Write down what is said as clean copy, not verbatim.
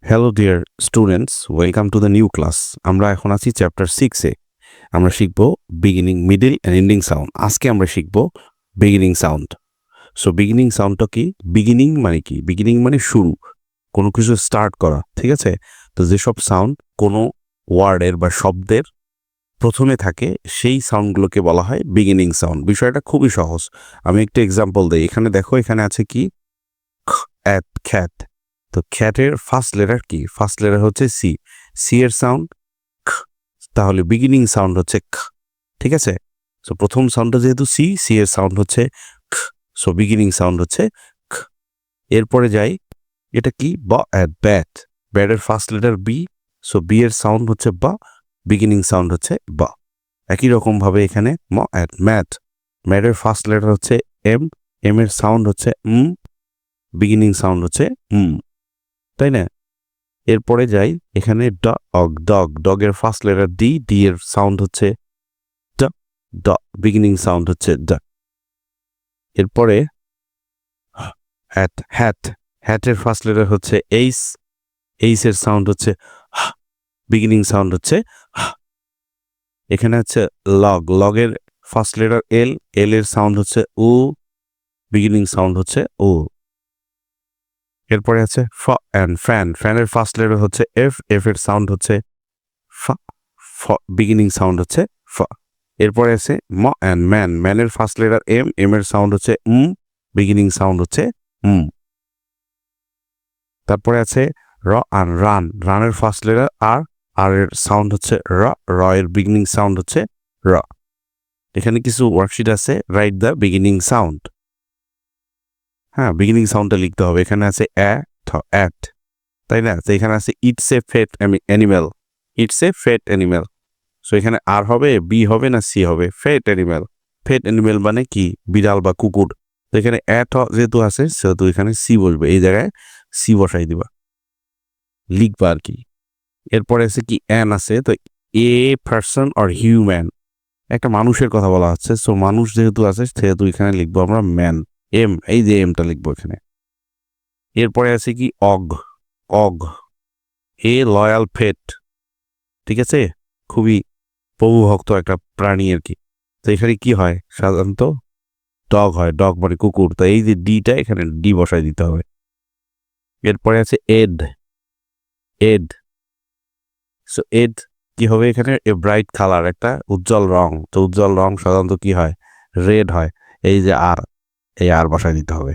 Hello dear students, welcome to the new class. আমরা এখন আছি চ্যাপ্টার 6-এ। আমরা শিখব beginning, middle and ending sound. আজকে আমরা শিখব বিগিনিং সাউন্ড। সো বিগিনিং সাউন্ডটা কি? বিগিনিং মানে কি? বিগিনিং মানে শুরু, কোনো কিছু স্টার্ট করা, ঠিক আছে? তো যেসব সাউন্ড কোনো ওয়ার্ডের বা শব্দের প্রথমে থাকে সেই সাউন্ডগুলোকে বলা হয় বিগিনিং সাউন্ড। বিষয়টা খুবই সহজ। আমি একটা এক্সাম্পল দিই। এখানে দেখো, এখানে আছে কি? খ্যাট। তো খ্যাটের ফার্স্ট লেটার কি? ফার্স্ট লেটার হচ্ছে সি। সি এর সাউন্ড খ, তাহলে বিগিনিং সাউন্ড হচ্ছে খ, ঠিক আছে? সো প্রথম সাউন্ডটা যেহেতু সি, সি এর সাউন্ড হচ্ছে খ, সো বিগিনিং সাউন্ড হচ্ছে খ। এরপরে যাই, এটা কি? বা ব্যাট। ব্যাটের first letter B, so B এর সাউন্ড হচ্ছে বা, বিগিনিং সাউন্ড হচ্ছে বা। একই রকম ভাবে এখানে ম্যাট। ম্যাটের ফার্স্ট লেটার হচ্ছে এম, এম এর সাউন্ড হচ্ছে বিগিনিং সাউন্ড হচ্ছে তাই না? এরপরে যাই, এখানে ডগের ফার্স্ট লেটার ডি, ডি এর সাউন্ড হচ্ছে ড, ড বিগিনিং সাউন্ড হচ্ছে ড। এরপরে হ্যাটের ফার্স্ট লেটার হচ্ছে এইচ, এইচ এর সাউন্ড হচ্ছে বিগিনিং সাউন্ড হচ্ছে। এখানে হচ্ছে লগের ফার্স্ট লেটার এল, এল এর সাউন্ড হচ্ছে উ, বিগিনিং সাউন্ড হচ্ছে ও। এরপরে আছে ফ্যানের ফার্স্ট লেটার হচ্ছে এফ, এফ এর সাউন্ড হচ্ছে বিগিনিং সাউন্ড হচ্ছে ফ। এরপরে আছে ম্যানের ফার্স্ট লেটার এম, এম এর সাউন্ড হচ্ছে বিগিনিং সাউন্ড হচ্ছে তারপরে আছে রানের ফার্স্ট লেটার আর, আর এর সাউন্ড হচ্ছে র এর বিগিনিং সাউন্ড হচ্ছে র। এখানে কিছু ওয়ার্কশিট আছে, রাইট দ্য বিগিনিং সাউন্ড। হ্যাঁ, বিগিনিং সাউন্ডটা লিখতে হবে। এখানে আছে অ্যাট, তাই না? তো এখানে আছে it's a fat animal, it's a fat animal. So এখানে আর হবে, বি হবে না সি হবে? ফেট অ্যানিম্যাল। ফেট অ্যানিম্যাল মানে কি? বিড়াল বা কুকুর। তো এখানে যেহেতু আছে সেহেতু এখানে সি বসবে, এই জায়গায় সি বসাই দিবা, লিখবা আর কি। এরপরে আছে কি? অ্যান আছে। তো এ পারসন অর হিউম্যান, একটা মানুষের কথা বলা হচ্ছে। সো মানুষ যেহেতু আছে সেহেতু এখানে লিখবো আমরা ম্যান, এম, এই যে এমটা লিখবো এখানে। এরপরে আছে কি? অগ, এ লয়াল পেট, ঠিক আছে? খুবই প্রভুভক্ত একটা প্রাণী আর কি। তো এখানে কি হয়? সাধারণত ডগ হয়, ডগ মানে কুকুর। তো এই যে ডিটা, এখানে ডি বসাই দিতে হবে। এরপরে আছে এড। সো এড কি হবে? এখানে এ ব্রাইট কালার, একটা উজ্জ্বল রং। তো উজ্জ্বল রং সাধারণত কি হয়? রেড হয়। এই যে আর, এই আর বসাই দিতে হবে।